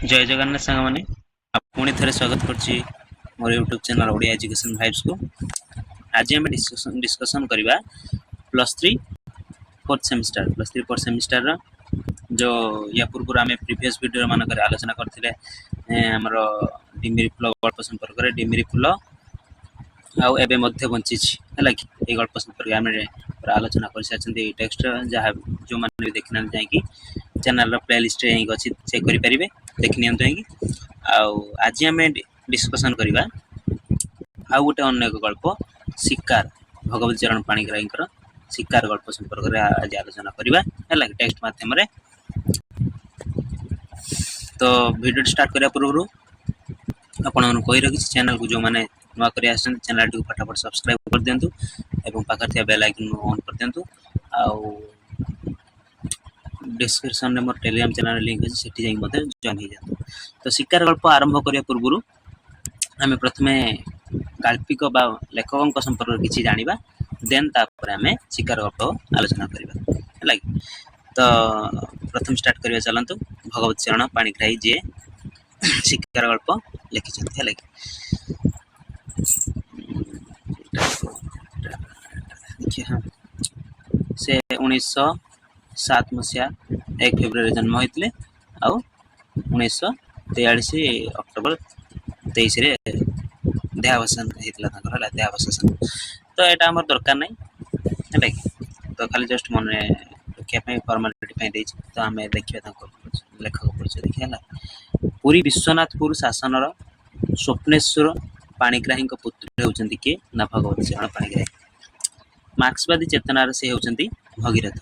जय जगन्नाथ सांग मैंने पुणी थे स्वागत कर मोर YouTube channel Odia education vibes को। आज आम डिस्कसन करवा +3 फोर्थ सेमिस्टर जो या पूर्व आम प्रीवियस वीडियो मानक आलोचना करते आमर डिमिरी फुल गल्प संपर्क में डिमिरी फुल आबे बंची है कि ये गल्प संपर्क आम आलोचना कर सारी टेक्स्ट जहाँ जो मैंने देखना जाकि चैनल प्लेलिस्ट अच्छी चेक करेंगे देखनी आज आम डिस्कसन करवा आउ गोटे अन्य एक गल्प शिकार भगवती चरण पाणिग्राही शिकार गल्प संपर्क में आज आलोचना करवा है टेक्स्ट मध्यम तो वीडियो स्टार्ट करने पूर्व आपण कही रखी चैनल को जो मैंने नुआ कर चैनल टी फटाफट सब्सक्राइब कर दिंतु एवं पाखे बेल आइकन ऑन कर दिंतु आउ डिस्क्रिप्शन में मोर टेलीग्राम चैनल लिंक अच्छे सेठी जाई जॉइन हो जातु। तो शिकार गल्प आरंभ करने पूर्व आम प्रथमे गाल्पिक बा लेखकों संपर्क किसी जाना देन तापर आम शिकार गल्प आलोचना करवा है। तो प्रथम स्टार्ट करवा चलतु भगवती चरण पाणिग्राही जी शिकार गल्प लिखिं है। हाँ से 1907 मसीहा 1 फेब्रुआरी जन्म होते आउ 1943 अक्टोबर 23 देहावसान होता देहावसान। तो यहाँ आम दरकार ना है तो खाली जस्ट मन रखापी फर्मालिटी तो आम देखा लेखक परिचय देखा। पुरी विश्वनाथपुर शासन स्वप्नेश्वर पाणिग्राही पुत्र होती किए ना भगवती चरण पाणिग्राही। मार्क्सवादी चेतनार से होती भगीरथ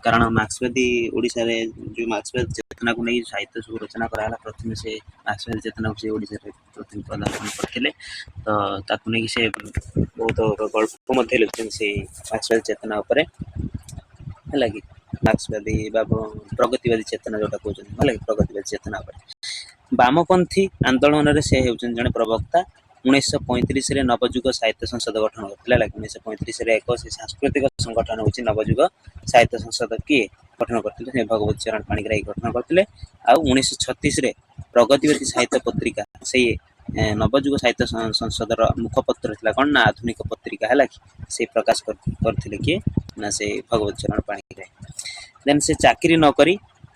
कारण मार्क्सवादी ओडिशा रे जो मार्क्सवादी चेतना को नहीं साहित्य सब रचना कराला प्रथम से मार्क्सवादी चेतना को से ओडिशा रे प्रथम प्रदर्शन करथिले। तो ताकु नहीं से बहुत गल्प मध्य लिखते से मार्क्सवादी चेतना ऊपर है लगी मार्क्सवादी बा प्रगतिवादी चेतना जोटा कहते है प्रगतिवादी चेतना ऊपर। वामपंथी आंदोलन से होउछन जने प्रवक्ता 1935 नवजुग साहित्य संसद गठन करते 1935 एक सांस्कृतिक संगठन हूँ नवजुग साहित्य संसद किए गठन करते भगवती चरण पाणिग्राही गठन करते। आ 1936 प्रगतिवादी साहित्य पत्रिका से नवजुग साहित्य संसद मुखपत्र था कौन ना आधुनिक पत्रिका है कि से प्रकाश करते किए ना से भगवती चरण पाणिग्राही। देन से चाकरी नक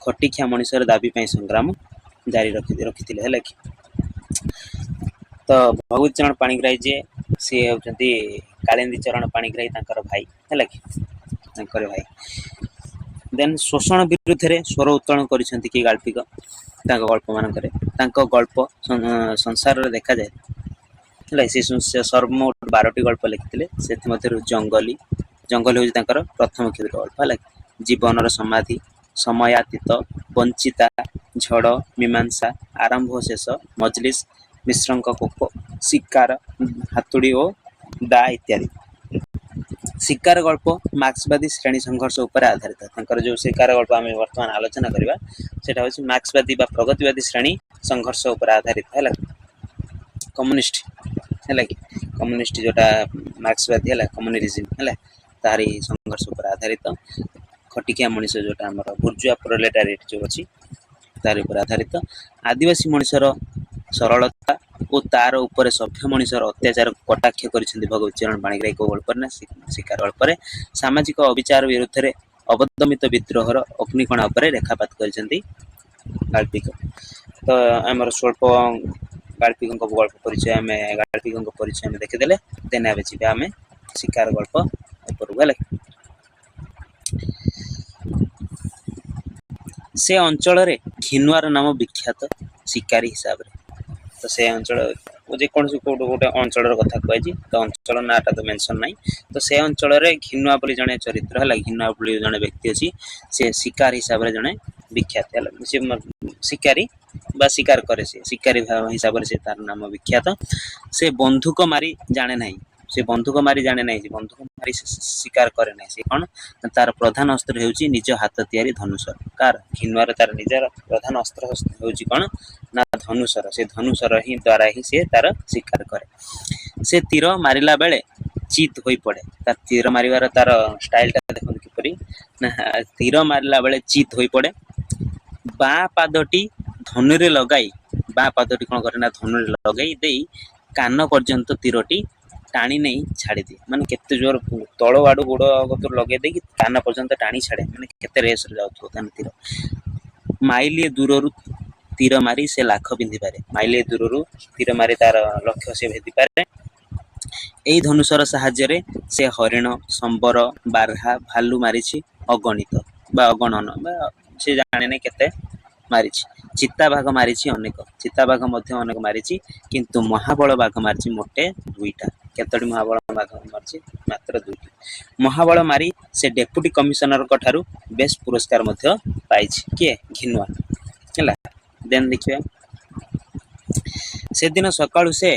खटिखिया मनुष्यर दाबी संग्राम जारी रखी है कि। तो भगवती चरण पाणिग्राही जी सी होती कालिंदी चरण पाणिग्राही भाई है कि भाई। देन शोषण विरुद्ध रे स्वर उत्तोलन करिसेंती कि गाल्पिक गल्प मानकरे गल्प संसार रे देखा जाए से सर्वमोट 12टी गल्प लिखिते से जंगली हूँ प्रथम क्षुद्र गल्प है। जीवन समाधि समयातीत वंचिता झड़ मीमांसा आरंभ शेष मजलिस मिश्रंक कोप शिकार हातुड़ी और दा इत्यादि। शिकार गल्प मार्क्सवादी श्रेणी संघर्ष उपर आधारित जो शिकार गल्प आम वर्तमान आलोचना करवा सेटा होछि मार्क्सवादी बा प्रगतिवादी श्रेणी संघर्ष उपर आधारित है कम्युनिस्ट है कि कम्युनिस्ट जोटा मार्क्सवादी है कम्युनिज्म है तारी संघर्ष उपर आधारित। खटिकिया मनीष जोटा आमर बुर्जुआ प्रोलेटारिएट जो अच्छी तार उपर आधारित। आदिवासी मनुष्यर सरलता और तार उपर सभ्य मनुष्यर अत्याचार कटाक्ष कर भगवती चरण पाणिग्राही गल्प शिकार गल्प सामाजिक अविचार विरुद्ध में अवदमित विद्रोहर अग्निकणा उपर रेखापात कर गाल्पिक। तो आमर स्वल्प गाल्पिक गल्प परिचय आम गाल्पिक परिचय देखीदे देन जी आम शिकार गल्प ऊपर से अंचल घिनुआर नाम विख्यात शिकारी हिसाब से। तो से अंचल जेकोसी गोटे अंचल कथा कहुई तो अंचल नाटा तो मेंशन ना। तो से अंचल घिनुआ बोली जड़े चरित्र है घिनुआ बोली जड़े व्यक्ति अच्छी से शिकार हिसाब से जड़े विख्यात है सी शिकारी बा शिकार करे से शिकारी हिसाब से तार नाम विख्यात। से बंधुक मारी जाने ना से बंधुक मारी जाने ना बंधुक मारी शिकार करे ना से कौन तार प्रधान अस्त्र होउची निज हाथ तैयारी धनुषर कार घिनुआर तार निजर प्रधान अस्त्र होउची कौन ना धनुषर से धनुषर ही द्वारा ही से तार शिकार करे। से तीर मारिला बेले चित हो पड़े तार तीर मारिवार तार स्टाइल देखो किपरि ना तीर मारिला बेले चित हो पड़े। बाँ पादटी ଧନୁରେ ଲଗାଇ ବାଁ ପାଦଟି କ'ଣ କରେ ନା ଧନୁରେ ଲଗାଇ ଦେଇ କାନ ପର୍ଯ୍ୟନ୍ତ ତୀରଟି ଟାଣି ନେଇ ଛାଡ଼ିଦିଏ। ମାନେ କେତେ ଜୋର ତଳ ଆଡ଼ୁ ଗୋଡ଼ କତରୁ ଲଗେଇ ଦେଇକି କାନ ପର୍ଯ୍ୟନ୍ତ ଟାଣି ଛାଡ଼େ, ମାନେ କେତେ ରେସ୍ରେ ଯାଉଥିବ ତାଙ୍କ ତୀର। ମାଇଲିଏ ଦୂରରୁ ତୀର ମାରି ସେ ଲାଖ ପିନ୍ଧିପାରେ। ମାଇଲିଏ ଦୂରରୁ ତୀର ମାରି ତାର ଲକ୍ଷ୍ୟ ସେ ଭେଦିପାରେ। ଏହି ଧନୁଷର ସାହାଯ୍ୟରେ ସେ ହରିଣ, ସମ୍ବର, ବାର୍ହା, ଭାଲୁ ମାରିଛି ଅଗଣିତ ବା ଅଗଣନ ବା ସେ ଜାଣିନି କେତେ ମାରିଛି। ଚିତାବାଘ ମାରିଛି ଅନେକ, ଚିତାବାଘ ମଧ୍ୟ ଅନେକ ମାରିଛି, କିନ୍ତୁ ମହାବଳ ବାଘ ମାରିଛି ମୋଟେ 2ଟା। କେତୋଟି ମହାବଳ ବାଘ ମାରିଛି? ମାତ୍ର 2ଟି। ମହାବଳ ମାରି ସେ ଡେପୁଟି କମିଶନରଙ୍କ ଠାରୁ ବେଶ ପୁରସ୍କାର ମଧ୍ୟ ପାଇଛି। କିଏ? ଘିନୁଆ। ହେଲା, ଦେନ୍ ଦେଖିବା। ସେଦିନ ସକାଳୁ ସେ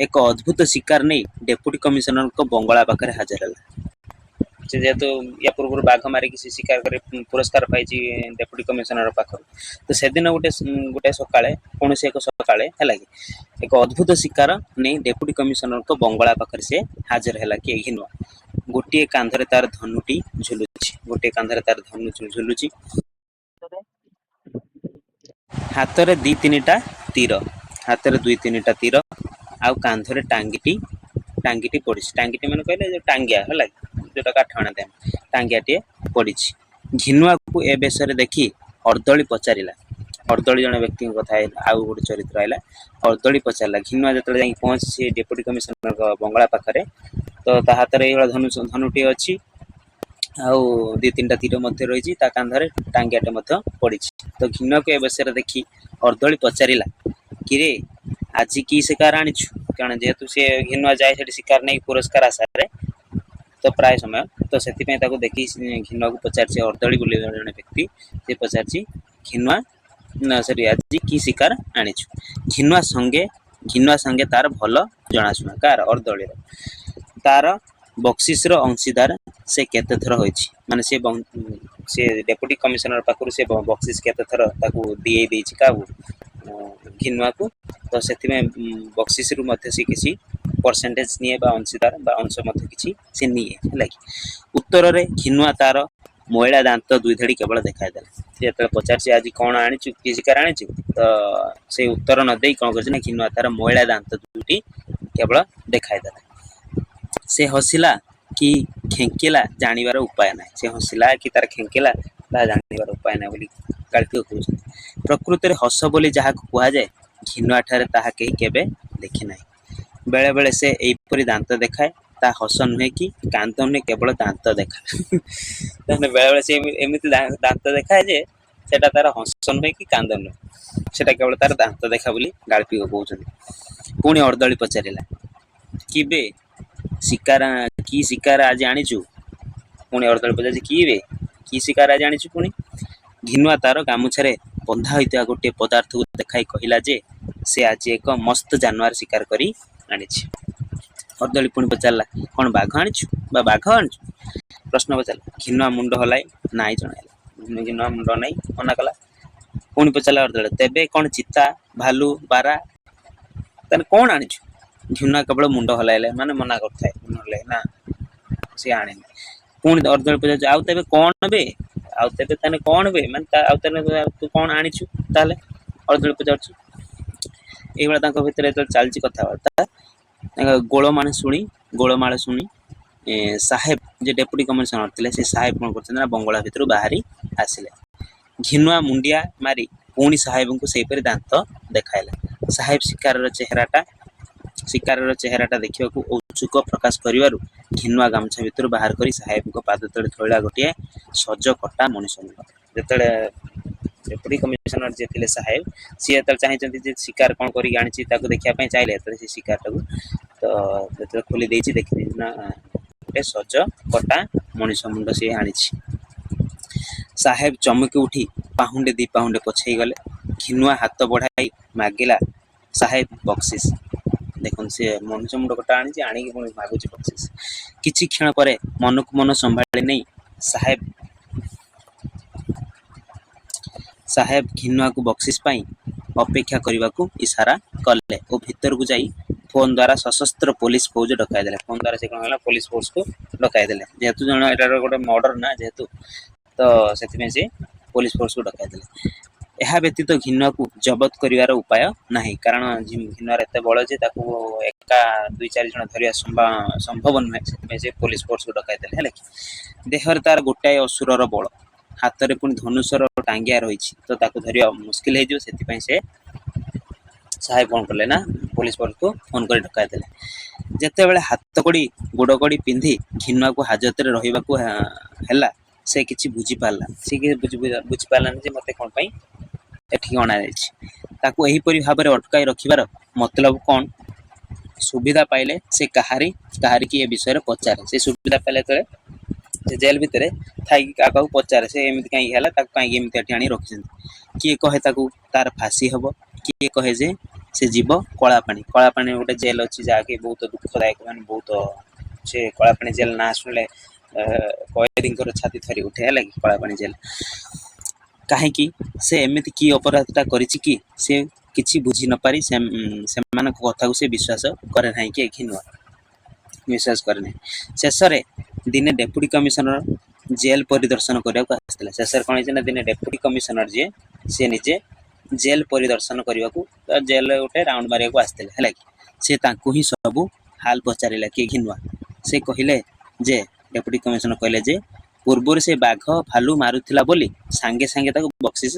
ଏକ ଅଦ୍ଭୁତ ଶିକାର ନେଇ ଡେପୁଟି କମିଶନରଙ୍କ ବଙ୍ଗଳା ପାଖରେ ହାଜର ହେଲା। ସେ ଯେହେତୁ ୟା ପୂର୍ବରୁ ବାଘ ମାରିକି ସେ ଶିକାର କରି ପୁରସ୍କାର ପାଇଛି ଡେପୁଟି କମିଶନର ପାଖରୁ, ତ ସେଦିନ ଗୋଟେ ସକାଳେ, କୌଣସି ଏକ ସକାଳେ ହେଲା କି ଏକ ଅଦ୍ଭୁତ ଶିକାର ନେଇ ଡେପୁଟି କମିଶନରଙ୍କ ବଙ୍ଗଳା ପାଖରେ ସେ ହାଜର ହେଲା। କିଏ? ଘିନୁଆ। ଗୋଟିଏ କାନ୍ଧରେ ତାର ଧନୁଟି ଝୁଲୁଛି, ଗୋଟିଏ କାନ୍ଧରେ ତାର ଧନୁ ଝୁଲୁଛି, ହାତରେ 2-3ଟା ତୀର, ହାତରେ 2-3ଟା ତୀର, ଆଉ କାନ୍ଧରେ ଟାଙ୍ଗିଟି ପଡ଼ିଛି। ଟାଙ୍ଗିଟି ମାନେ କହିଲେ ଯୋଉ ଟାଙ୍ଗିଆ ହେଲା, ଯୋଉଟା କାଠ ଆଣନ୍ତି ଆମେ, ଟାଙ୍ଗିଆଟିଏ ପଡ଼ିଛି। ଘିନୁଆକୁ ଏ ବେଶରେ ଦେଖି ଅର୍ଦ୍ଦଳି ପଚାରିଲା। ଅର୍ଦ୍ଦଳି ଜଣେ ବ୍ୟକ୍ତିଙ୍କ କଥା ଆଉ ଗୋଟେ ଚରିତ୍ର ଆଇଲା। ଅର୍ଦ୍ଦଳି ପଚାରିଲା। ଘିନୁଆ ଯେତେବେଳେ ଯାଇକି ପହଞ୍ଚିଛି ଡେପୁଟି କମିଶନରଙ୍କ ବଙ୍ଗଳା ପାଖରେ, ତ ତା ହାତରେ ଏଇଭଳିଆ ଧନୁଟିଏ ଅଛି, ଆଉ 2-3ଟା ତୀର ମଧ୍ୟ ରହିଛି, ତା କାନ୍ଧରେ ଟାଙ୍ଗିଆଟେ ମଧ୍ୟ ପଡ଼ିଛି। ତ ଘିନୁଆକୁ ଏ ବେଶରେ ଦେଖି ଅର୍ଦ୍ଦଳି ପଚାରିଲା, କିରେ ଆଜି କି ଶିକାର ଆଣିଛୁ? କାରଣ ଯେହେତୁ ସେ ଘିନୁଆ ଯାଏ ସେଠି ଶିକାର ନେଇ ପୁରସ୍କାର ଆଶାରେ, ତ ପ୍ରାୟ ସମୟ, ତ ସେଥିପାଇଁ ତାକୁ ଦେଖି ଘିନୁଆକୁ ପଚାରିଛି, ଅର୍ଦ୍ଦଳି ବୋଲି ଜଣେ ବ୍ୟକ୍ତି, ସେ ପଚାରିଛି ଘିନୁଆ ସେଠି ଆଜି କି ଶିକାର ଆଣିଛୁ? ଘିନୁଆ ସଙ୍ଗେ ତାର ଭଲ ଜଣାଶୁଣା। କାର? ଅର୍ଦ୍ଦଳିର। ତାର ବକ୍ସିସର ଅଂଶୀଦାର ସେ କେତେ ଥର ହୋଇଛି, ମାନେ ସେ ଡେପୁଟି କମିଶନର ପାଖରୁ ସେ ବକ୍ସିସ କେତେ ଥର ତାକୁ ଦେଇଛି କାହାକୁ? ଘିନୁଆକୁ। ତ ସେଥିପାଇଁ ବକ୍ସିସରୁ ମଧ୍ୟ ସେ କିଛି ପରସେଣ୍ଟେଜ ନିଏ ବା ଅଂଶୀଦାର ବା ଅଂଶ ମଧ୍ୟ କିଛି ସେ ନିଏ, ହେଲା କି। ଉତ୍ତରରେ ଘିନୁଆ ତାର ମଇଳା ଦାନ୍ତ 2 ଧାଡ଼ି କେବଳ ଦେଖାଇଦେଲା। ସେ ଯେତେବେଳେ ପଚାରିଛି ଆଜି କ'ଣ ଆଣିଛୁ, କି ଶିକାର ଆଣିଛୁ, ତ ସେ ଉତ୍ତର ନ ଦେଇ କ'ଣ କରିଛି ନା ଘିନୁଆ ତାର ମଇଳା ଦାନ୍ତ 2ଟି କେବଳ ଦେଖାଇଦେଲା। ସେ ହସିଲା କି ଖେଙ୍କିଲା ଜାଣିବାର ଉପାୟ ନାହିଁ। ସେ ହସିଲା କି ତାର ଖେଙ୍କିଲା ତାହା ଜାଣିବାର ଉପାୟ ନାହିଁ ବୋଲି ଗାଳ୍ପିକ କହୁଛନ୍ତି। ପ୍ରକୃତରେ ହସ ବୋଲି ଯାହାକୁ କୁହାଯାଏ, ଘିନୁଆ ଠାରେ ତାହା କେହି କେବେ ଦେଖି ନାହିଁ। ବେଳେ ବେଳେ ସେ ଏଇପରି ଦାନ୍ତ ଦେଖାଏ, ତା ହସ ନୁହେଁ କି କାନ୍ଦ ନୁହେଁ, କେବଳ ଦାନ୍ତ ଦେଖା। ତାହେଲେ ବେଳେବେଳେ ସେ ଏମିତି ଦାନ୍ତ ଦେଖାଏ ଯେ ସେଟା ତାର ହସ ନୁହେଁ କି କାନ୍ଦ ନୁହେଁ, ସେଟା କେବଳ ତାର ଦାନ୍ତ ଦେଖା ବୋଲି ଗାଳ୍ପିକ କହୁଛନ୍ତି। ପୁଣି ଅର୍ଦ୍ଦଳି ପଚାରିଲା, କିବେ କି ଶିକାର ଆଜି ଆଣିଛୁ? ପୁଣି ଅର୍ଦ୍ଦଳି ପଚାରିଛି, କି ଶିକାର ଆଜି ଆଣିଛୁ? ପୁଣି ଘିନୁଆ ତାର ଗାମୁଛାରେ ବନ୍ଧା ହୋଇଥିବା ଗୋଟିଏ ପଦାର୍ଥକୁ ଦେଖାଇ କହିଲା ଯେ ସେ ଆଜି ଏକ ମସ୍ତ ଜାନୁଆର ଶିକାର କରି ଆଣିଛି। ଅର୍ଦ୍ଦଳି ପୁଣି ପଚାରିଲା, କ'ଣ ବାଘ ଆଣିଛୁ ବା ବାଘ ଆଣିଛୁ? ପ୍ରଶ୍ନ ପଚାରିଲା। ଘିନୁଆ ମୁଣ୍ଡ ହଲାଇ ନାଇଁ ଜଣାଇଲା। ଘିନୁଆ ମୁଣ୍ଡ ହଲାଇ ମନା କଲା। ପୁଣି ପଚାରିଲା ଅର୍ଦ୍ଦଳି, ତେବେ କ'ଣ ଚିତା, ଭାଲୁ, ବାରା, ତାହେଲେ କ'ଣ ଆଣିଛୁ? ଘିନୁଆ କେବଳ ମୁଣ୍ଡ ହଲାଇଲା, ମାନେ ମନା କରୁଥାଏ, ମୁଣ୍ଡ ହଲାଇ ନା ସେ ଆଣିନି। ପୁଣି ଅର୍ଦ୍ଦଳି ପଚାରୁଛି, ଆଉ ତେବେ କ'ଣ ବେ? ଆଉ ତେବେ ତାହେଲେ କ'ଣ ବେ? ମାନେ ଆଉ ତାହେଲେ ତୁ କ'ଣ ଆଣିଛୁ? ତାହେଲେ ଅର୍ଦ୍ଦଳି ପଚାରୁଛି। ଏଇଭଳିଆ ତାଙ୍କ ଭିତରେ ଯେତେବେଳେ ଚାଲିଛି କଥାବାର୍ତ୍ତା, ଗୋଳମାଳ ଶୁଣି ସାହେବ ଯେ ଡେପୁଟି କମିଶନର ଥିଲେ, ସେ ସାହେବ କ'ଣ କରୁଛନ୍ତି ନା ବଙ୍ଗଳା ଭିତରୁ ବାହାରି ଆସିଲେ। ଘିନୁଆ ମୁଣ୍ଡିଆ ମାରି ପୁଣି ସାହେବଙ୍କୁ ସେହିପରି ଦାନ୍ତ ଦେଖାଇଲା। ସାହେବ ଶିକାରର ଚେହେରାଟା ଦେଖିବାକୁ ଔତ୍ସୁକ ପ୍ରକାଶ କରିବାରୁ ଘିନୁଆ ଗାମୁଛା ଭିତରୁ ବାହାର କରି ସାହେବଙ୍କ ପାଦ ତଳେ ଥୋଇଲା ଗୋଟିଏ ସଜ କଟା ମଣିଷ ମୁଣ୍ଡ। ଯେତେବେଳେ ଡେପୁଟି କମିଶନର ଯିଏ ଥିଲେ ସାହେବ, ସିଏ ଯେତେବେଳେ ଚାହିଁଛନ୍ତି ଯେ ଶିକାର କ'ଣ କରିକି ଆଣିଛି ତାକୁ ଦେଖିବା ପାଇଁ ଚାହିଁଲେ, ଯେତେବେଳେ ସେ ଶିକାରଟାକୁ ତ ଯେତେବେଳେ ଖୋଲି ଦେଇଛି, ଦେଖିଦେଇଛି ନା ଗୋଟେ ସଜ କଟା ମଣିଷ ମୁଣ୍ଡ ସିଏ ଆଣିଛି। ସାହେବ ଚମକି ଉଠି ପାହୁଣ୍ଡେ 2 ପାହୁଣ୍ଡେ ପଛେଇ ଗଲେ। ଘିନୁଆ ହାତ ବଢ଼ାଇ ମାଗିଲା ସାହେବ ବକ୍ସିସ। ଦେଖନ୍ତୁ, ସେ ମଣିଷ ମୁଣ୍ଡ କଟା ଆଣିଛି, ଆଣିକି ପୁଣି ମାଗୁଛି ବକ୍ସିସ। କିଛି କ୍ଷଣ ପରେ ମନକୁ ମନ ସମ୍ଭାଳି ନେଇ ସାହେବ ଘିନୁଆକୁ ବକ୍ସିସ ପାଇଁ ଅପେକ୍ଷା କରିବାକୁ ଇସାରା କଲେ ଓ ଭିତରକୁ ଯାଇ ଫୋନ୍ ଦ୍ୱାରା ସଶସ୍ତ୍ର ପୋଲିସ ଫୌଜ ଡକାଇଦେଲେ। ଫୋନ୍ ଦ୍ୱାରା ସେ କ'ଣ ହେଲା, ପୋଲିସ ଫୋର୍ସକୁ ଡକାଇଦେଲେ। ଯେହେତୁ ଏଟାର ଗୋଟେ ମର୍ଡର ନା, ଯେହେତୁ, ତ ସେଥିପାଇଁ ସେ ପୋଲିସ ଫୋର୍ସକୁ ଡକାଇଦେଲେ। ଏହା ବ୍ୟତୀତ ଘିନୁଆକୁ ଜବତ କରିବାର ଉପାୟ ନାହିଁ, କାରଣ ଘିନୁଆର ଏତେ ବଳ ଯେ ତାକୁ ଏକା 2-4 ଜଣ ଧରିବା ସମ୍ଭବ ନୁହେଁ। ସେଥିପାଇଁ ସେ ପୋଲିସ ଫୋର୍ସକୁ ଡକାଇଦେଲେ, ହେଲା କି। ଦେହରେ ତାର ଗୋଟାଏ ଅସୁରର ବଳ, ହାତରେ ପୁଣି ଧନୁଷର ଟାଙ୍ଗିଆ ରହିଛି, ତ ତାକୁ ଧରିବା ମୁସ୍କିଲ ହେଇଯିବ। ସେଥିପାଇଁ ସେ ସାହେବ କଣ କଲେ ନା ପୋଲିସ ଫୋର୍ସକୁ ଫୋନ କରି ଡକାଇଦେଲେ। ଯେତେବେଳେ ହାତ କଡ଼ି ଗୋଡ଼ କଡ଼ି ପିନ୍ଧି ଘିନୁଆକୁ ହାଜତରେ ରହିବାକୁ ହେଲା, ସେ କିଛି ବୁଝିପାରିଲାନି ଯେ ମୋତେ କଣ ପାଇଁ ଏଠିକି ଅଣାଯାଇଛି। ତାକୁ ଏହିପରି ଭାବରେ ଅଟକାଇ ରଖିବାର ମତଲବ କଣ? ସୁବିଧା ପାଇଲେ ସେ କାହାରିକି ଏ ବିଷୟରେ ପଚାରେ। ସେ ସୁବିଧା ପାଇଲେ ଯେତେବେଳେ ସେ ଜେଲ ଭିତରେ ଥାଇକି କାହାକୁ ପଚାରେ, ସେ ଏମିତି କାହିଁକି ହେଲା, ତାକୁ କାହିଁକି ଏମିତି ଏଠି ଆଣି ରଖିଛନ୍ତି। କିଏ କହେ ତାକୁ ତାର ଫାଶୀ ହବ, କିଏ କହେ ଯେ ସେ ଯିବ କଳାପାଣି। କଳାପାଣି ଗୋଟେ ଜେଲ ଅଛି ଯାହାକି ବହୁତ ଦୁଃଖଦାୟକ, ମାନେ ବହୁତ ସେ କଳାପାଣି ଜେଲ ନାଁ ଶୁଣିଲେ କଏଦୀଙ୍କର ଛାତି ଥରି ଉଠେ, ହେଲା କି। କଳାପାଣି ଜେଲ କାହିଁକି? ସେ ଏମିତି କି ଅପରାଧଟା କରିଛି କି ସେ କିଛି ବୁଝି ନପାରି ସେମାନଙ୍କ କଥାକୁ ସେ ବିଶ୍ୱାସ କରେ ନାହିଁ, କି ଘିନୁଆ ବିଶ୍ୱାସ କରେ ନାହିଁ। ଶେଷରେ ଦିନେ ଡେପୁଟି କମିଶନର ଜେଲ ପରିଦର୍ଶନ କରିବାକୁ ଆସିଥିଲା। ଶେଷରେ କଣ ହେଇଛି ନା, ଦିନେ ଡେପୁଟି କମିଶନର ଯିଏ, ସେ ନିଜେ ଜେଲ ପରିଦର୍ଶନ କରିବାକୁ, ଜେଲ ଗୋଟେ ରାଉଣ୍ଡ ମାରିବାକୁ ଆସିଥିଲେ, ହେଲା କି। ସେ ତାଙ୍କୁ ହିଁ ସବୁ ହାଲ ପଚାରିଲା, କିଏ? ଘିନୁଆ। ସେ କହିଲେ ଯେ, ଡେପୁଟି କମିଶନର କହିଲେ ଯେ ପୂର୍ବରୁ ସେ ବାଘ ଭାଲୁ ମାରୁଥିଲା ବୋଲି ସାଙ୍ଗେ ସାଙ୍ଗେ ତାକୁ ବକ୍ସିସ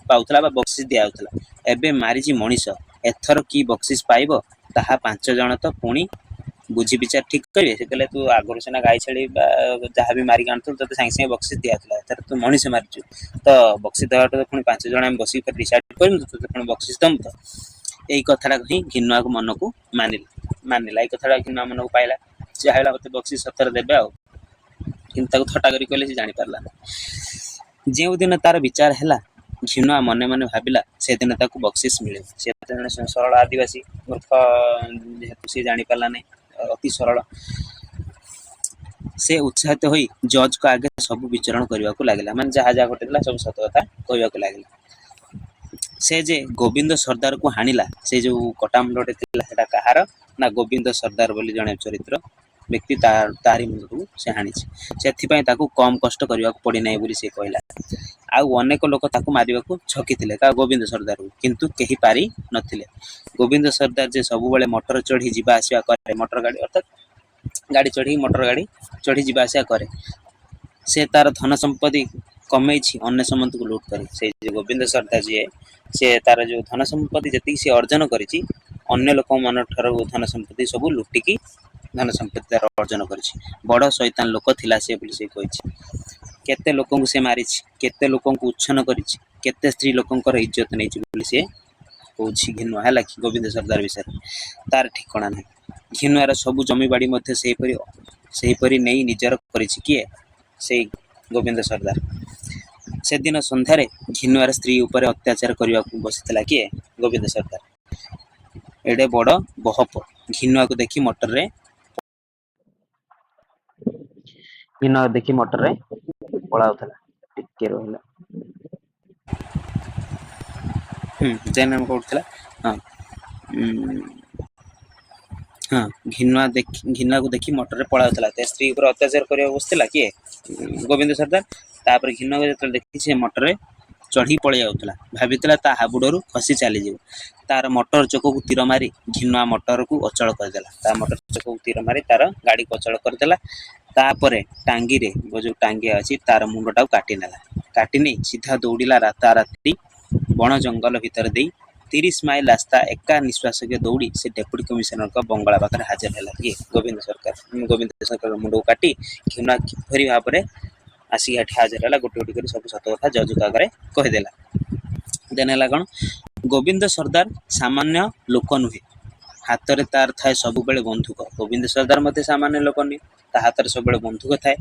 ପାଉଥିଲା ବା ବକ୍ସିସ ଦିଆଯାଉଥିଲା। ଏବେ ମାରିଛି ମଣିଷ, ଏଥର କି ବକ୍ସିସ ପାଇବ ତାହା 5 ଜଣ ତ ପୁଣି ବୁଝି ବିଚାର ଠିକ କରିବେ। ସେ କହିଲେ ତୁ ଆଗରୁ ସିନା ଗାଈ ଛେଳି ବା ଯାହା ବି ମାରିକି ଆଣୁଥିଲୁ, ତତେ ସାଙ୍ଗେ ସାଙ୍ଗେ ବକ୍ସିସ ଦିଆଯାଉଥିଲା, ଏଥର ତୁ ମଣିଷ ମାରିଛୁ, ତ ବକ୍ସିସ ଦେବାଟା ପୁଣି 5 ଜଣ ଆମେ ବସିକି ଡିସାଇଡ କରିବୁ, ତତେ ପୁଣି ବକ୍ସିସ ଦମୁ ତ। ଏଇ କଥାଟା ହିଁ ଘିନୁଆକୁ ମନକୁ ମାନିଲା। ଏଇ କଥାଟା ଘିନୁଆ ମନକୁ ପାଇଲା, ଯାହା ହେଲା ମତେ ବକ୍ସିସ ସତରେ ଦେବେ ଆଉ। କିନ୍ତୁ ତାକୁ ଥଟ୍ଟା କରି କହିଲେ, ସେ ଜାଣିପାରିଲାନି। ଯେଉଁଦିନ ତାର ବିଚାର ହେଲା, ଘିନୁଆ ମନେ ମନେ ଭାବିଲା ସେଦିନ ତାକୁ ବକ୍ସିସ ମିଳିବ। ସେ ଜଣେ ସରଳ ଆଦିବାସୀ, ମୂର୍ଖ, ଯେହେତୁ ସେ ଜାଣିପାରିଲାନି, ଅତି ସରଳ। ସେ ଉତ୍ସାହିତ ହୋଇ ଜଜଙ୍କ ଆଗରେ ସବୁ ବିଚରଣ କରିବାକୁ ଲାଗିଲା, ମାନେ ଯାହା ଯାହା ଘଟିଥିଲା ସବୁ ସତ କଥା କହିବାକୁ ଲାଗିଲା। ସେ ଯେ ଗୋବିନ୍ଦ ସର୍ଦ୍ଦାରକୁ ହାଣିଲା, ସେ ଯୋଉ କଟାମୁଣ୍ଡଟେ ଥିଲା, ସେଟା କାହାର ନା ଗୋବିନ୍ଦ ସର୍ଦ୍ଦାର ବୋଲି ଜଣେ ଚରିତ୍ର ବ୍ୟକ୍ତି, ତାରି ମୁଣ୍ଡକୁ ସେ ହାଣିଛି। ସେଥିପାଇଁ ତାକୁ କମ କଷ୍ଟ କରିବାକୁ ପଡିନାହିଁ ବୋଲି ସେ କହିଲା। ଆଉ ଅନେକ ଲୋକ ତାକୁ ମାରିବାକୁ ଛକିଥିଲେ, ତା ଗୋବିନ୍ଦ ସର୍ଦ୍ଦାରକୁ, କିନ୍ତୁ କେହି ପାରି ନଥିଲେ। ଗୋବିନ୍ଦ ସର୍ଦ୍ଦାର ଯେ ସବୁବେଳେ ମୋଟର ଚଢି ଯିବା ଆସିବା କରେ, ମୋଟର ଗାଡି ଅର୍ଥାତ୍ ଗାଡି ଚଢି, ମୋଟର ଗାଡି ଚଢି ଯିବା ଆସିବା କରେ। ସେ ତାର ଧନ ସମ୍ପତ୍ତି କମେଇଛି ଅନ୍ୟ ସମସ୍ତଙ୍କୁ ଲୁଟ କରି। ସେଇ ଯେ ଗୋବିନ୍ଦ ସର୍ଦ୍ଦାର ଯିଏ, ସେ ତାର ଯୋଉ ଧନ ସମ୍ପତ୍ତି ଯେତିକି ସେ ଅର୍ଜନ କରିଛି, ଅନ୍ୟ ଲୋକମାନଙ୍କ ଠାରୁ ଧନ ସମ୍ପତ୍ତି ସବୁ ଲୁଟିକି ଧନ ସମ୍ପତ୍ତି ତାର ଅର୍ଜନ କରିଛି। ବଡ ଶୈତାନ ଲୋକ ଥିଲା ସେ ବୋଲି ସେ କହିଛି। କେତେ ଲୋକଙ୍କୁ ସେ ମାରିଛି, କେତେ ଲୋକଙ୍କୁ ଉଚ୍ଛନ୍ନ କରିଛି, କେତେ ସ୍ତ୍ରୀ ଲୋକଙ୍କର ଇଜ୍ଜତ ନେଇଛି ବୋଲି ସେ କହୁଛି ଘିନୁଆ, ହେଲା କି। ଗୋବିନ୍ଦ ସର୍ଦ୍ଦାର ବିଷୟରେ ତାର ଠିକଣା ନାହିଁ। ଘିନୁଆର ସବୁ ଜମିବାଡି ମଧ୍ୟ ସେହିପରି ନେଇ ନିଜର କରିଛି। କିଏ? ସେଇ ଗୋବିନ୍ଦ ସର୍ଦ୍ଦାର। ସେଦିନ ସନ୍ଧ୍ୟାରେ ଘିନୁଆର ସ୍ତ୍ରୀ ଉପରେ ଅତ୍ୟାଚାର କରିବାକୁ ବସିଥିଲା, କିଏ? ଗୋବିନ୍ଦ ସର୍ଦ୍ଦାର। ଏଡେ ବଡ ବହପ ଘିନୁଆକୁ ଦେଖି ମଟରରେ ପଳାଉଥିଲା। ଟିକେ ରହିଲା। ଦେନ ଆମେ କୋଉଠିଥିଲା? ହଁ ହଁ, ଘିନୁଆକୁ ଦେଖି ମଟରରେ ପଳାଉଥିଲା। ତା ସ୍ତ୍ରୀ ଉପରେ ଅତ୍ୟାଚାର କରିବାକୁ ବସିଥିଲା, କିଏ? ଗୋବିନ୍ଦ ସର୍ଦ୍ଦାର। ତାପରେ ଘିନୁଆକୁ ଯେତେବେଳେ ଦେଖି ସେ ମଟରରେ ଚଢି ପଳେଇ ଯାଉଥିଲା, ଭାବିଥିଲା ତା ହାବୁଡରୁ ଖସି ଚାଲିଯିବ। ତାର ମଟର ଚକକୁ ତୀର ମାରି ଘିନୁଆ ମଟରକୁ ଅଚଳ କରିଦେଲା। ତା ମଟର ଚକକୁ ତୀର ମାରି ତାର ଗାଡିକୁ ଅଚଳ କରିଦେଲା। ତାପରେ ଟାଙ୍ଗିରେ, ଯୋଉ ଟାଙ୍ଗିଆ ଅଛି, ତାର ମୁଣ୍ଡଟାକୁ କାଟି ନେଲା। କାଟି ନେଇ ସିଧା ଦୌଡ଼ିଲା ରାତାରାତି ବଣ ଜଙ୍ଗଲ ଭିତରେ ଦେଇ 30 ମାଇଲ ରାସ୍ତା ଏକା ନିଶ୍ୱାସକେ ଦୌଡ଼ି ସେ ଡେପୁଟି କମିଶନରଙ୍କ ବଙ୍ଗଳା ପାଖରେ ହାଜର ହେଲା, କିଏ? ଗୋବିନ୍ଦ ସରକାର ମୁଣ୍ଡକୁ କାଟି ଘିନୁଆ କିପରି ଭାବରେ ଆସିକି ଏଠି ହାଜର ହେଲା, ଗୋଟି ଗୋଟି କରି ସବୁ ସତ କଥା ଜଜଙ୍କ ଆଗରେ କହିଦେଲା। ଦେନ ହେଲା କଣ? ଗୋବିନ୍ଦ ସର୍ଦ୍ଦାର ସାମାନ୍ୟ ଲୋକ ନୁହେଁ, ହାତରେ ତାର ଥାଏ ସବୁବେଳେ ବନ୍ଧୁକ। ଗୋବିନ୍ଦ ସର୍ଦ୍ଦାର ମଧ୍ୟ ସାମାନ୍ୟ ଲୋକ ନୁହେଁ, ତା ହାତରେ ସବୁବେଳେ ବନ୍ଧୁକ ଥାଏ।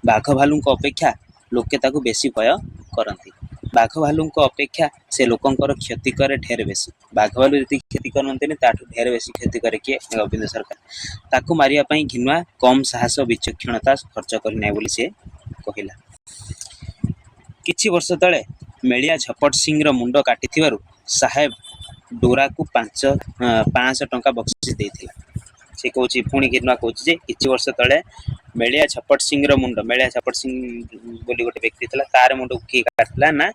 ବାଘ ଭାଲୁଙ୍କ ଅପେକ୍ଷା ଲୋକେ ତାକୁ ବେଶୀ ଭୟ କରନ୍ତି। ବାଘ ଭାଲୁଙ୍କ ଅପେକ୍ଷା ସେ ଲୋକଙ୍କର କ୍ଷତି କରେ ଢେର ବେଶୀ। ବାଘ ଭାଲୁ ଯେତିକି କ୍ଷତି କରନ୍ତିନି, ତାଠୁ ଢେର ବେଶୀ କ୍ଷତି କରେ କିଏ? ଗୋବିନ୍ଦ ସରକାର। ତାକୁ ମାରିବା ପାଇଁ ଘିନୁଆ କମ ସାହସ ବିଚକ୍ଷଣତା ଖର୍ଚ୍ଚ କରିନାହିଁ ବୋଲି ସେ କହିଲା। କିଛି ବର୍ଷ ତଳେ ମେଳିଆ ଝପଟ ସିଂର ମୁଣ୍ଡ କାଟିଥିବାରୁ ସାହେବ ଡୋରାକୁ 500 ଟଙ୍କା ବକ୍ସିସ ଦେଇଥିଲା। ସେ କହୁଛି, ପୁଣି ଘିନୁଆ କହୁଛି ଯେ କିଛି ବର୍ଷ ତଳେ ମେଳିଆ ଝପଟ ସିଂର ମୁଣ୍ଡ, ମେଳିଆ ଝପଟ ସିଂ ବୋଲି ଗୋଟେ ବ୍ୟକ୍ତି ଥିଲା, ତାର ମୁଣ୍ଡକୁ କିଏ କାଟିଥିଲା ନା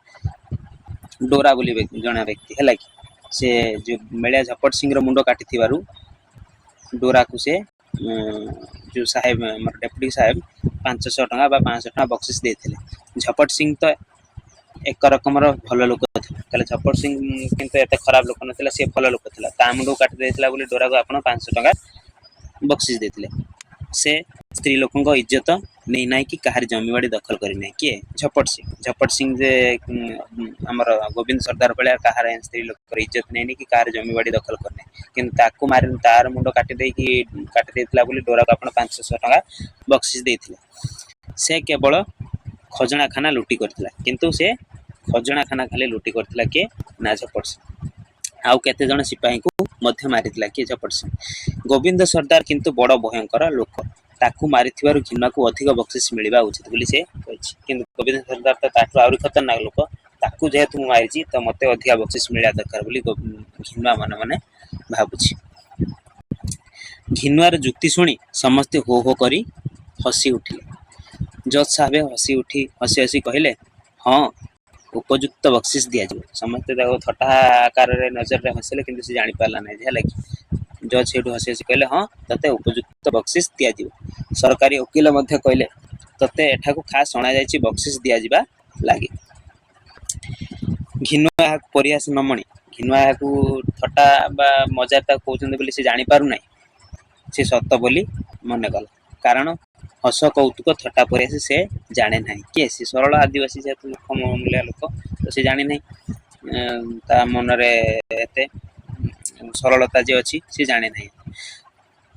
डोरा बोली जड़े व्यक्ति है कि से जो मेलिया झपट सिंह मुंड काटी डोरा को से जो साहेब डेप्यूटी साहेब 500 टंका 500 टंका बक्सीस देते। झपट सिंह तो एक रकम भल लोक था झपट सिंह किंतु एत खराब लोक ना सी भल लोक था मुंड काटी देता बोली डोरा को आप 500 टंका बक्सीस देते। से स्त्री लोक इज्जत नहीं ना कि कहार जमीबाड़ी दखल करना किए झपट सिंह जे आमर गोविंद सरदार भाया कहार स्त्री लोक इज्जत नहीं कि कहार जमीबाड़ी दखल करना कि मार तार मुंड काटी बोली डोरा को आप 500 टंका बक्सीस देते। से केवल खजना खाना लुटी करथिला किंतु से खजना खाना खाली लुटी करथिला के ना झपट सिंह आउ केते जण सिपाही को मध्य मारिथिला के झपट सिंह। गोविंद सरदार किंतु बड़ भयंकर लोक ताकू मारिथिबारु घिन्वा को अधिक बक्सीस मिलवा उचित बोली से कहिछि किंतु गोविंद सरदार तो ताठू आउरी खतरनाक लोक ताकू जेहेतु मु मारिछि तो मते अधिक बक्सीस मिलवा दरकार बोली घिन्वा मन माने भाबुछि। घिन्वार जुक्ति सुनी समस्ते हो हो करी हसी उठिले। जज साहेब हसी उठी हसी हसी कहले हाँ उपयुक्त बक्सीस दिया जाए। समस्ते थटा आकार नजर रे हसले किंतु से जानी पारला नहीं है लगी। जज से हसी हसी कहले हाँ तते उपयुक्त बक्सीस दिया जाए। सरकारी वकील मध्य कहले तते एठा को खास अणा जायछि बक्सीस दिया जिबा लागी। घिन्वा परिहास नमणी घिन्वा को थटा बा मजाक कहउछन्ते बोली से जानी पारु नाही से सत बोली मन कला कारण हस कौतुक थटा परिहास से जाने ना किए सी सरल आदिवासी जेहेतु मूल्य लोक तो से जाने ना ता मन एते सरलता जे अच्छी सी जाने ना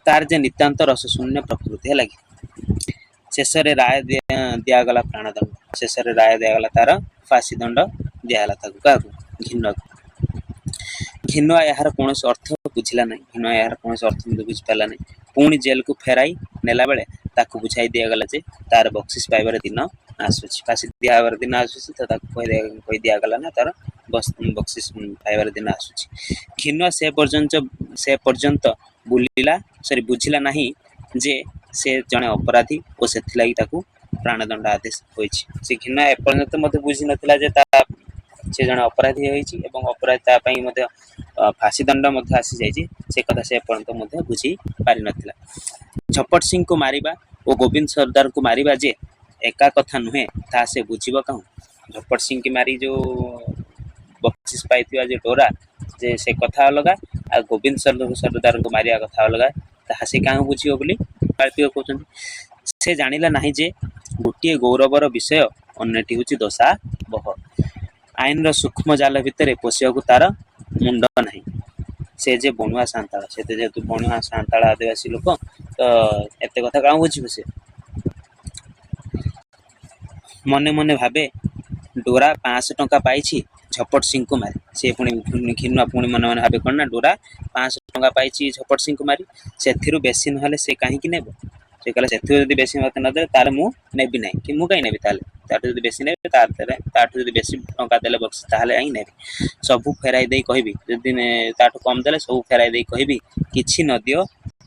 तार जे नितांत रस शून्य प्रकृति है लगी। शेष राय दिगला प्राणदंड शेष राय दिगला तार फांसी दंड दिगला क्या घिन्वा घिन्वा यार कौन अर्थ बुझला ना घिन्वा यार कौन अर्थ बुझी पारा ना पुणी जेल को फेराई नेला बेले ताकू बुझाई दिगला जे तार बक्सीस पाइबार दिन आसूची फांसी दियाबार दिन आसूची तो कही दिगला ना तार बक्सीस पाइबार दिन आसूची। घिन्वा से पर्यंत बुलिला सॉरी बुझिला नहीं जे से जड़े अपराधी और से प्राणदंड आदेश होइछि। से घिन्वा एपर्यंत मते बुझी नथिला जे से जड़े अपराधी होइछि एवं अपराधी फांसी दंड आसी जाइछि से कथा से एपर्यंत मते बुझी पारि नथिला। झपट सिंह को मारिबा और गोविंद सरदार को मारिबा जे एका कथा नुहे ता से बुझिबो कहूँ। झपट सिंह की मारी जो बक्सीस पाइथिबा जे डोरा जे से कथा अलग आ गोविंद सरदार को मारिया कथा अलग ता से क्या बुझिबो बोली भारतीय कहउछन्ति। से जानिला नाही जे गोटे गौरवर विषय अन्यटी होछि दशा बह आईन रो सूक्ष्म जाल भितर पशियाकू तार मुंड नाही। से जे बणुआ सांताल से जेहेतु बणुआ सांताल आदिवासी लोक तो एते कथा क्या बुझे से मने मने भावे डोरा 500 टंका पाई झपट सिंह को मारी से पुणी घिन्वा पुणी मन मन भावे कौन ना डोरा 500 टंका पाई झपट सिंह को मारी से बेसी ना से कहीं नेब से कहला से बेसी मत नदे तार मु नेबी ना कि मु कहीं नेबी तार बेसी ने ताठू बेसी टंका देले बक्स ताहले ही नेबी सबू फेराई दे कहबी जदि ताठू कम देले सब फेराई दे कहबी किछि न दियो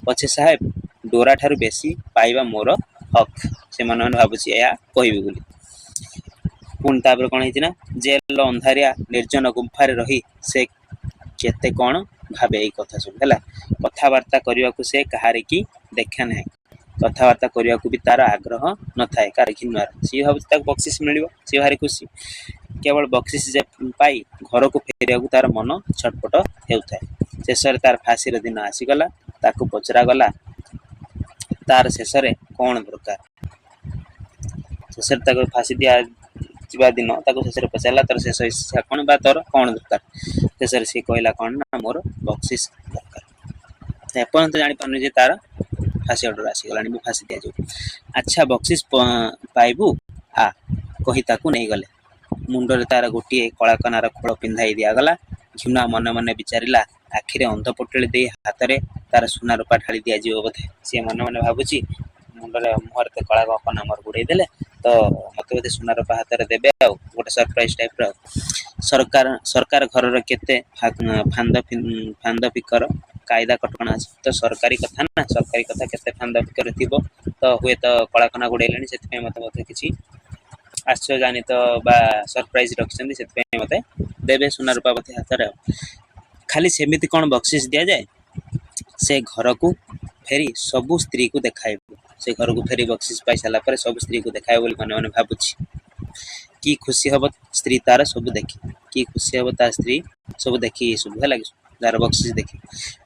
पछे साहेब डोरा ठारू बेसी पाइबा मोर हक से मन मन भाबुछि या कहबी बोली। पुणी तापर कौन है जेल अंधारिया निर्जन गुंफार रही से केते कौन भावे यही कथा सब है कथबार्ता करने को से कहारे की देखा ना कथबार्ता करने को भी तार आग्रह न था कार घिन्वार सी भाव बक्सीस मिल सी भारी खुशी केवल बक्सीस पाई घर को फेरिया तार मन छटपट होता है। शेष तार फांसी दिन आसीगला ताकू पचरा गला तार शेष कौन दरकार शेष फांसी दिया दिन शेष पचारा तर शेष इच्छा कौन बा तोर कौन दरकार शेष सी कहला कौन ना मोर बक्सीस दरकार एपर्यंत जापारे तार फांसी अर्डर आसीगला फांसी दि जाऊ अच्छा बक्सीस पाइबू आ कही ताकू नहीं गले मुंडरे तार गोटे कलाकनार खोल पिंधाई दिगला। घिन्वा मन मन विचारा आखिरे अंध पटेल दे हाथ में तार सुना रूपा ढाली दि बोधे सी मन मन भावुची मुंडे मुहर कला कपना मोर गुड़े देले तो मत बोधे सुना रूपा हाथ में देवे आ गोटे सरप्राइज टाइप सरकार घर केते फांद फिकर कायदा कटकणा तो सरकारी कथा ना सरकारी कथा केते फांद फिकर थी तो हुए तो कलाकना गुड़े से मत किसी ଆଶ୍ଚର୍ଯ୍ୟାନ୍ୱିତ ବା ସରପ୍ରାଇଜ ରଖିଛନ୍ତି, ସେଥିପାଇଁ ମତେ ଦେବେ ସୁନା ରୂପା ପଥି ହାତରେ ଆଉ। ଖାଲି ସେମିତି କଣ ବକ୍ସିସ ଦିଆଯାଏ, ସେ ଘରକୁ ଫେରି ସବୁ ସ୍ତ୍ରୀକୁ ଦେଖାଇବ। ସେ ଘରକୁ ଫେରି ବକ୍ସିସ ପାଇ ସାରିଲା ପରେ ସବୁ ସ୍ତ୍ରୀକୁ ଦେଖାଇବ ବୋଲି ମନେ ମନେ ଭାବୁଛି। କି ଖୁସି ହବ ସ୍ତ୍ରୀ ତାର ସବୁ ଦେଖି, କି ଖୁସି ହବ ତା ସ୍ତ୍ରୀ ସବୁ ଦେଖି, ସବୁ ହେଲା କି ତାର ବକ୍ସିସ ଦେଖି।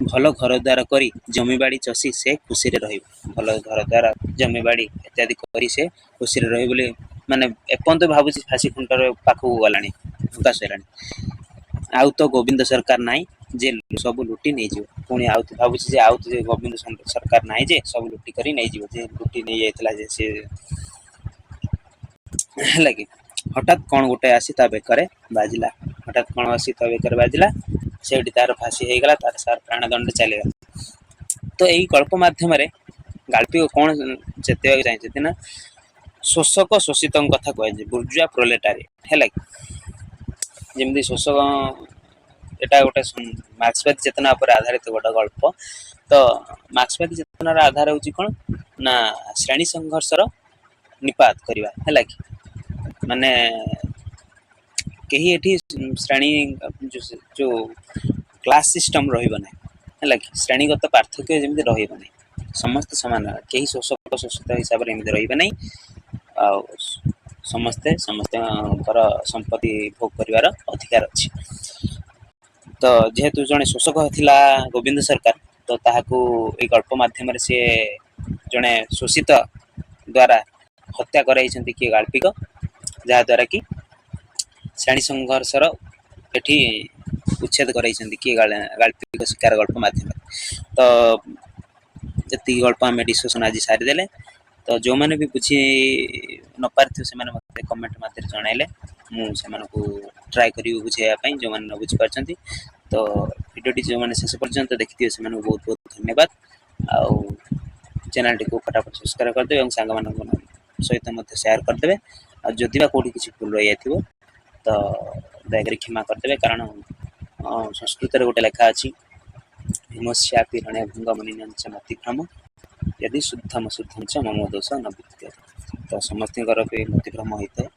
ଭଲ ଘର ଦ୍ୱାର କରି ଜମିବାଡ଼ି ଚଷି ସେ ଖୁସିରେ ରହିବ। ଭଲ ଘର ଦ୍ୱାର ଜମିବାଡ଼ି ଇତ୍ୟାଦି କରି ସେ ଖୁସିରେ ରହିବ ବୋଲି ମାନେ ଏପର୍ଯ୍ୟନ୍ତ ଭାବୁଛି ଫାଶୀ ଖୁଣ୍ଟର ପାଖକୁ ଗଲାଣି, ପ୍ରକାଶ ହେଲାଣି। ଆଉ ତ ଗୋବିନ୍ଦ ସରକାର ନାହିଁ ଯେ ସବୁ ଲୁଟି ନେଇଯିବ। ପୁଣି ଆଉ ଭାବୁଛି ଯେ ଆଉ ଯେ ଗୋବିନ୍ଦ ସରକାର ନାହିଁ ଯେ ସବୁ ଲୁଟି କରି ନେଇଯିବ, ଯେ ଲୁଟି ନେଇଯାଇଥିଲା ଯେ ସେ ହେଲା କି। ହଠାତ୍ କଣ ଗୋଟେ ଆସି ତା ବେକରେ ବାଜିଲା, ହଠାତ୍ କଣ ଆସି ତା ବେକରେ ବାଜିଲା, ସେଇଠି ତାର ଫାଶୀ ହେଇଗଲା, ତାର ପ୍ରାଣ ଦଣ୍ଡ ଚାଲିଗଲା। ତ ଏଇ ଗଳ୍ପ ମାଧ୍ୟମରେ ଗାଳ୍ପିକ କଣ ଚେତେଇବାକୁ ଚାହିଁଛନ୍ତି ନା, ଶୋଷକ ଶୋଷିତଙ୍କ କଥା କୁହାଯାଇଛି, ବୁର୍ଜୁଆ ପ୍ରୋଲେଟାରିଏଟ ହେଲା କି। ଯେମିତି ଶୋଷକ, ଏଟା ଗୋଟେ ମାର୍କ୍ସବାଦୀ ଚେତନା ଉପରେ ଆଧାରିତ ଗୋଟେ ଗଳ୍ପ। ତ ମାର୍କ୍ସବାଦୀ ଚେତନାର ଆଧାର ହଉଛି କଣ ନା, ଶ୍ରେଣୀ ସଂଘର୍ଷର ନିପାତ କରିବା ହେଲା କି। ମାନେ କେହି ଏଠି ଶ୍ରେଣୀ ଯୋଉ କ୍ଲାସ ସିଷ୍ଟମ ରହିବ ନାହିଁ ହେଲା କି, ଶ୍ରେଣୀଗତ ପାର୍ଥକ୍ୟ ଯେମିତି ରହିବ ନାହିଁ, ସମସ୍ତେ ସମାନ, କେହି ଶୋଷକ ଶୋଷିତ ହିସାବରେ ଏମିତି ରହିବେ ନାହିଁ। ଆଉ ସମସ୍ତେ ସମସ୍ତଙ୍କର ସମ୍ପତ୍ତି ଭୋଗ କରିବାର ଅଧିକାର ଅଛି। ତ ଯେହେତୁ ଜଣେ ଶୋଷକ ଥିଲା ଗୋବିନ୍ଦ ସରକାର, ତ ତାହାକୁ ଏଇ ଗଳ୍ପ ମାଧ୍ୟମରେ ସିଏ ଜଣେ ଶୋଷିତ ଦ୍ଵାରା ହତ୍ୟା କରାଇଛନ୍ତି କିଏ ଗାଳ୍ପିକ, ଯାହା ଦ୍ୱାରା କି ଶ୍ରେଣୀ ସଂଘର୍ଷର ଏଠି ଉଚ୍ଛେଦ କରାଇଛନ୍ତି କିଏ ଗାଳ୍ପିକ ଶିକାର ଗଳ୍ପ ମାଧ୍ୟମରେ। ତ ଯେତିକି ଗଳ୍ପ ଆମେ ଡିସକସନ ଆଜି ସାରିଦେଲେ। ତ ଯୋଉମାନେ ବି ବୁଝି ନପାରିଥିବେ ସେମାନେ ମୋତେ କମେଣ୍ଟ ମାଧ୍ୟମରେ ଜଣାଇଲେ ମୁଁ ସେମାନଙ୍କୁ ଟ୍ରାଏ କରିବି ବୁଝେଇବା ପାଇଁ, ଯୋଉମାନେ ନ ବୁଝିପାରୁଛନ୍ତି। ତ ଭିଡ଼ିଓଟି ଯେଉଁମାନେ ଶେଷ ପର୍ଯ୍ୟନ୍ତ ଦେଖିଥିବେ ସେମାନଙ୍କୁ ବହୁତ ବହୁତ ଧନ୍ୟବାଦ। ଆଉ ଚ୍ୟାନେଲଟିକୁ ଫଟାଫଟ ସବସ୍କ୍ରାଇବ କରିଦେବେ ଏବଂ ସାଙ୍ଗମାନଙ୍କ ସହିତ ମଧ୍ୟ ସେୟାର କରିଦେବେ। ଆଉ ଯଦି ବା କେଉଁଠି କିଛି ଭୁଲ ରହିଯାଇଥିବ ତ ଦୟାକରି କ୍ଷମା କରିଦେବେ, କାରଣ ସଂସ୍କୃତରେ ଗୋଟେ ଲେଖା ଅଛି, ଭୀମସ୍ୟାପି ରଣେ ଭଙ୍ଗମନିନଞ୍ଚ ମତିଭ୍ରମ ଯଦି ଶୁଦ୍ଧମ ଶୁଦ୍ଧମ ଚ ମମ ଦୋଷ ନ ବିଦ୍ୟତେ। ତ ସମସ୍ତଙ୍କର ବି ମତିଭ୍ରମ ହୋଇଥାଏ।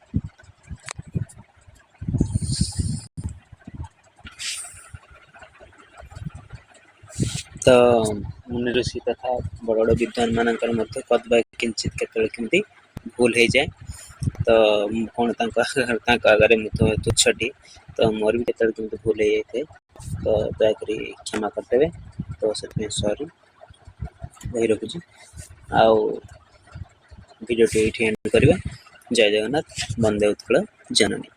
ତ ମୁନି ଋଷି ତଥା ବଡ଼ ବଡ଼ ବିଦ୍ୱାନ ମାନଙ୍କର ମଧ୍ୟ କଦବା କିଞ୍ଚିତ କେତେବେଳେ କେମିତି ଭୁଲ ହେଇଯାଏ। ତ ମୁଁ କଣ ତାଙ୍କ ଆଗରେ ମୁଁ ତ ତୁଛଟି, ତ ମୋର ବି କେତେବେଳେ କେମିତି ଭୁଲ ହେଇଯାଇଥାଏ। ତ ଦୟାକରି କ୍ଷମା କରିଦେବେ। ତ ସେଥିପାଇଁ ସରି କହି ରଖୁଛି। ଆଉ ଭିଡ଼ିଓଟି ଏଇଠି ଏଣ୍ଡ କରିବା। ଜୟ ଜଗନ୍ନାଥ, ବନ୍ଦେ ଉତ୍କଳ ଜନନୀ।